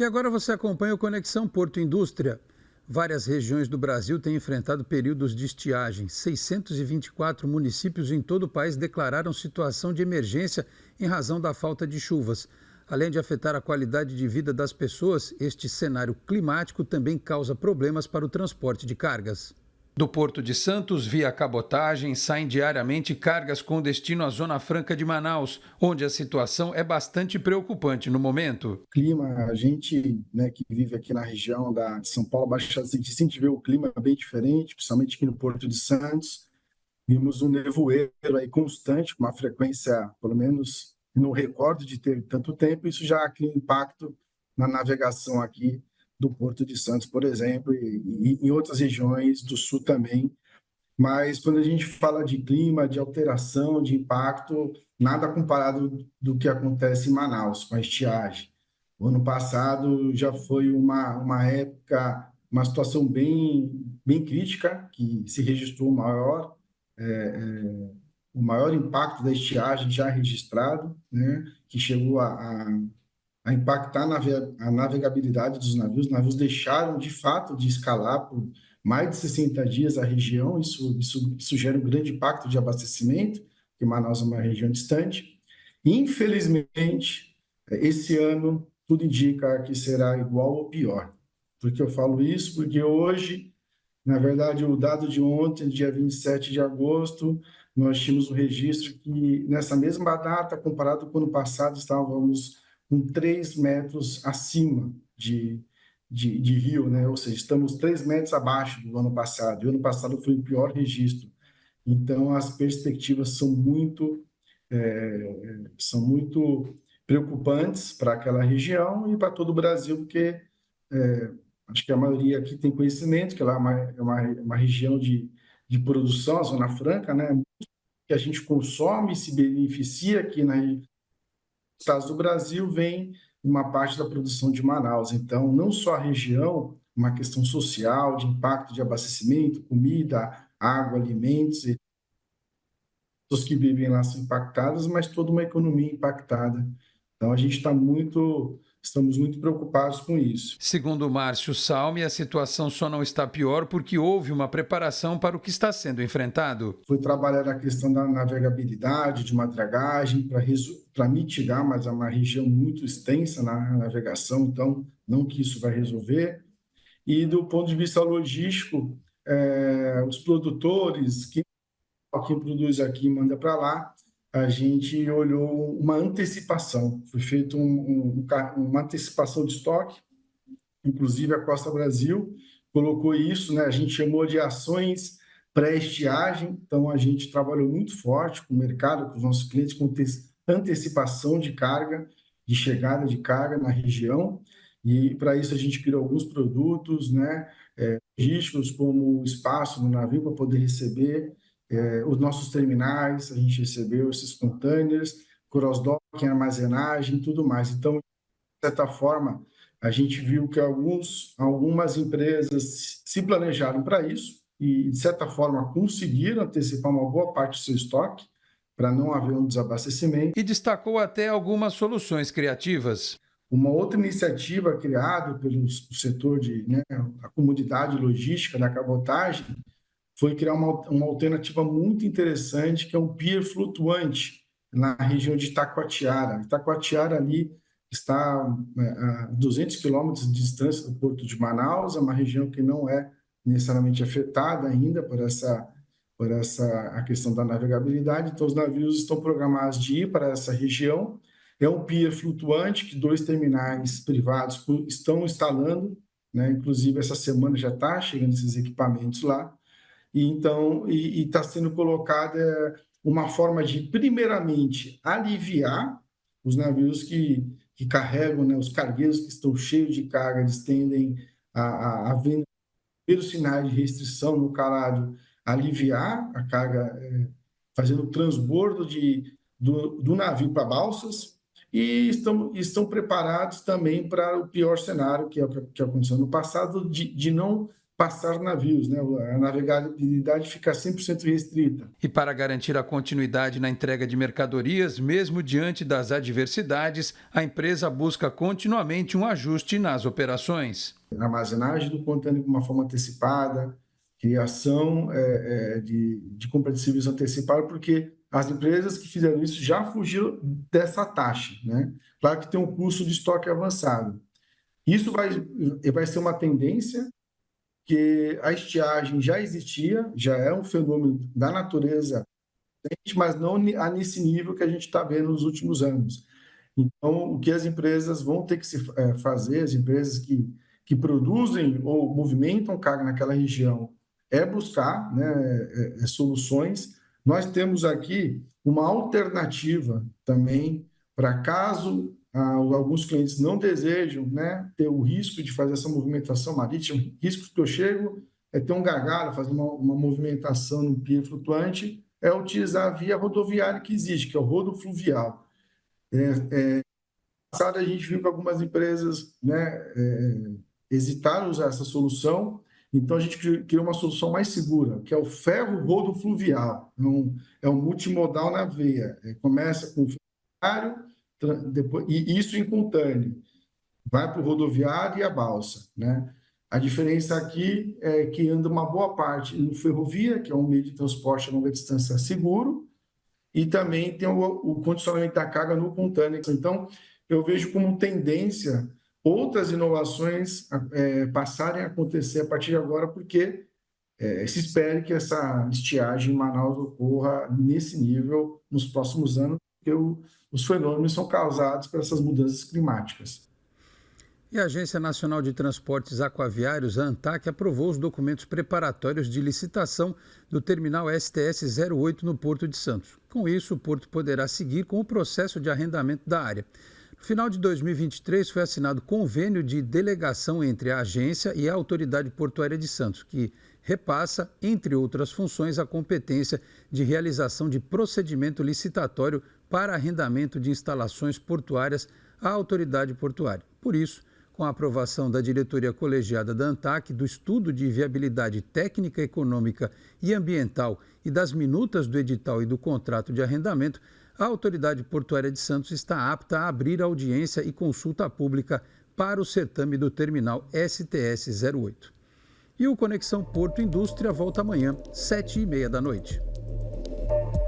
agora você acompanha o Conexão Porto Indústria. Várias regiões do Brasil têm enfrentado períodos de estiagem. 624 municípios em todo o país declararam situação de emergência em razão da falta de chuvas. Além de afetar a qualidade de vida das pessoas, este cenário climático também causa problemas para o transporte de cargas. Do Porto de Santos, via cabotagem, saem diariamente cargas com destino à Zona Franca de Manaus, onde a situação é bastante preocupante no momento. Clima, a gente, né, que vive aqui na região de São Paulo, Baixada Santista, vê o clima bem diferente, principalmente aqui no Porto de Santos. Vimos um nevoeiro aí constante, com uma frequência, pelo menos não recordo de ter tanto tempo. Isso já cria impacto na navegação aqui do Porto de Santos, por exemplo, e em outras regiões do sul também. Mas quando a gente fala de clima, de alteração, de impacto, nada comparado do que acontece em Manaus, com a estiagem. O ano passado já foi uma época, uma situação bem crítica, que se registrou o maior impacto da estiagem já registrado, né, que chegou a impactar a navegabilidade dos navios. Os navios deixaram, de fato, de escalar por mais de 60 dias a região. Isso gera um grande impacto de abastecimento, porque Manaus é uma região distante. Infelizmente, esse ano, tudo indica que será igual ou pior. Por que eu falo isso? Porque hoje, na verdade, o dado de ontem, dia 27 de agosto, nós tínhamos um registro que, nessa mesma data, comparado com o ano passado, estávamos com 3 metros acima de rio, né? Ou seja, estamos 3 metros abaixo do ano passado, e o ano passado foi o pior registro. Então, as perspectivas são muito preocupantes para aquela região e para todo o Brasil, porque acho que a maioria aqui tem conhecimento que lá é uma região de produção, a Zona Franca, né? Que a gente consome e se beneficia aqui nos estados do Brasil, vem uma parte da produção de Manaus. Então, não só a região, uma questão social, de impacto de abastecimento, comida, água, alimentos, e pessoas que vivem lá são impactadas, mas toda uma economia impactada. Então, estamos muito preocupados com isso. Segundo Márcio Salme, a situação só não está pior porque houve uma preparação para o que está sendo enfrentado. Foi trabalhar a questão da navegabilidade, de uma dragagem, para mitigar, mas é uma região muito extensa na navegação, então não que isso vai resolver. E do ponto de vista logístico, os produtores, quem produz aqui e manda para lá, a gente olhou uma antecipação. Foi feita uma antecipação de estoque, inclusive a Costa Brasil colocou isso, né? A gente chamou de ações pré-estiagem, então a gente trabalhou muito forte com o mercado, com os nossos clientes, com antecipação de carga, de chegada de carga na região, e para isso a gente criou alguns produtos, né? Logísticos, como o espaço no navio para poder receber os nossos terminais, a gente recebeu esses containers, cross-docking, armazenagem, tudo mais. Então, de certa forma, a gente viu que algumas empresas se planejaram para isso e, de certa forma, conseguiram antecipar uma boa parte do seu estoque para não haver um desabastecimento. E destacou até algumas soluções criativas. Uma outra iniciativa criada pelo setor a comunidade logística da cabotagem, foi criar uma alternativa muito interessante, que é um pier flutuante na região de Itacoatiara. Itacoatiara ali está a 200 quilômetros de distância do Porto de Manaus, é uma região que não é necessariamente afetada ainda por a questão da navegabilidade, então os navios estão programados de ir para essa região. É um pier flutuante que 2 terminais privados estão instalando, né? Inclusive essa semana já está chegando esses equipamentos lá. E então está sendo colocada uma forma de, primeiramente, aliviar os navios que carregam, né, os cargueiros que estão cheios de carga, eles tendem a ver primeiros sinais de restrição no calado, aliviar a carga, fazendo o transbordo do navio para balsas, e estão preparados também para o pior cenário, que é o que aconteceu no passado, de não passar navios, né? A navegabilidade fica 100% restrita. E para garantir a continuidade na entrega de mercadorias, mesmo diante das adversidades, a empresa busca continuamente um ajuste nas operações. A armazenagem do contêiner de uma forma antecipada, criação de compra de serviço antecipada, porque as empresas que fizeram isso já fugiram dessa taxa, né? Claro que tem um custo de estoque avançado. Isso vai ser uma tendência, que a estiagem já existia, já é um fenômeno da natureza, mas não nesse nível que a gente está vendo nos últimos anos. Então, o que as empresas vão ter que fazer, as empresas que produzem ou movimentam carga naquela região, é buscar, né, soluções. Nós temos aqui uma alternativa também para caso alguns clientes não desejam, né, ter o risco de fazer essa movimentação marítima. Riscos que eu chego é ter um gargalo, fazer uma movimentação no pier flutuante, é utilizar a via rodoviária que existe, que é o rodo fluvial. A gente viu que algumas empresas, né, hesitaram em usar essa solução, então a gente criou uma solução mais segura, que é o ferro rodo fluvial. É um multimodal na veia. Começa com o ferroviário, depois, e isso em container. Vai para o rodoviário e a balsa, né? A diferença aqui é que anda uma boa parte no ferrovia, que é um meio de transporte a longa distância seguro, e também tem o condicionamento da carga no container. Então, eu vejo como tendência outras inovações passarem a acontecer a partir de agora, porque se espera que essa estiagem em Manaus ocorra nesse nível nos próximos anos, porque os fenômenos são causados por essas mudanças climáticas. E a Agência Nacional de Transportes Aquaviários, a ANTAQ, aprovou os documentos preparatórios de licitação do terminal STS-08 no Porto de Santos. Com isso, o Porto poderá seguir com o processo de arrendamento da área. No final de 2023, foi assinado convênio de delegação entre a agência e a Autoridade Portuária de Santos, que repassa, entre outras funções, a competência de realização de procedimento licitatório para arrendamento de instalações portuárias à Autoridade Portuária. Por isso, com a aprovação da diretoria colegiada da ANTAQ, do estudo de viabilidade técnica, econômica e ambiental e das minutas do edital e do contrato de arrendamento, a Autoridade Portuária de Santos está apta a abrir audiência e consulta pública para o certame do terminal STS-08. E o Conexão Porto Indústria volta amanhã, 19h30 da noite.